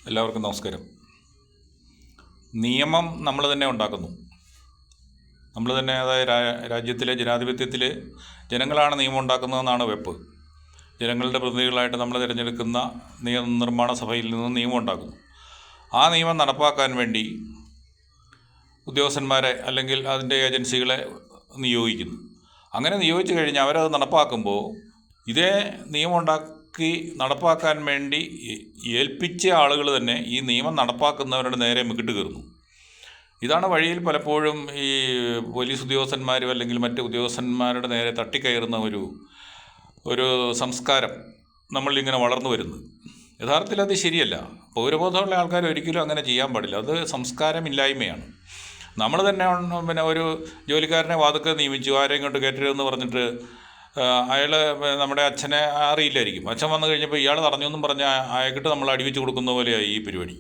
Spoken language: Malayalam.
എല്ലാവർക്കും നമസ്കാരം. നിയമം നമ്മൾ തന്നെ ഉണ്ടാക്കുന്നു. നമ്മൾ തന്നെ, അതായത് രാജ്യത്തിലെ ജനാധിപത്യത്തിൽ ജനങ്ങളാണ് നിയമം ഉണ്ടാക്കുന്നതെന്നാണ് വെപ്പ്. ജനങ്ങളുടെ പ്രതിനിധികളായിട്ട് നമ്മൾ തിരഞ്ഞെടുക്കുന്ന നിയമനിർമ്മാണ സഭയിൽ നിന്ന് നിയമം ഉണ്ടാക്കുന്നു. ആ നിയമം നടപ്പാക്കാൻ വേണ്ടി ഉദ്യോഗസ്ഥന്മാരെ അല്ലെങ്കിൽ അതിൻ്റെ ഏജൻസികളെ നിയോഗിക്കുന്നു. അങ്ങനെ നിയോഗിച്ചു കഴിഞ്ഞാൽ അവരത് നടപ്പാക്കുമ്പോൾ ഇതേ നിയമം നടപ്പാക്കാൻ വേണ്ടി ഏൽപ്പിച്ച ആളുകൾ തന്നെ ഈ നിയമം നടപ്പാക്കുന്നവരുടെ നേരെ മികിട്ട് കയറുന്നു. ഇതാണ് വഴിയിൽ പലപ്പോഴും ഈ പോലീസ് ഉദ്യോഗസ്ഥന്മാരും അല്ലെങ്കിൽ മറ്റ് ഉദ്യോഗസ്ഥന്മാരുടെ നേരെ തട്ടിക്കയറുന്ന ഒരു സംസ്കാരം നമ്മളിങ്ങനെ വളർന്നു വരുന്നത്. യഥാർത്ഥത്തിൽ അത് ശരിയല്ല. പൗരബോധമുള്ള ആൾക്കാർ ഒരിക്കലും അങ്ങനെ ചെയ്യാൻ പാടില്ല. അത് സംസ്കാരമില്ലായ്മയാണ്. നമ്മൾ തന്നെ ഒരു ജോലിക്കാരനെ വാതുക്കെ നിയമിച്ചു, ആരെയും ഇങ്ങോട്ട് കയറ്റരുതെന്ന് പറഞ്ഞിട്ട് അയാൾ നമ്മുടെ അച്ഛനെ അറിയില്ലായിരിക്കും. അച്ഛൻ വന്നു കഴിഞ്ഞപ്പോൾ ഇയാൾ തടഞ്ഞൊന്നും പറഞ്ഞാൽ അയാൾക്കിട്ട് നമ്മൾ അടിവെച്ച് കൊടുക്കുന്ന പോലെയായി ഈ പരിപാടി.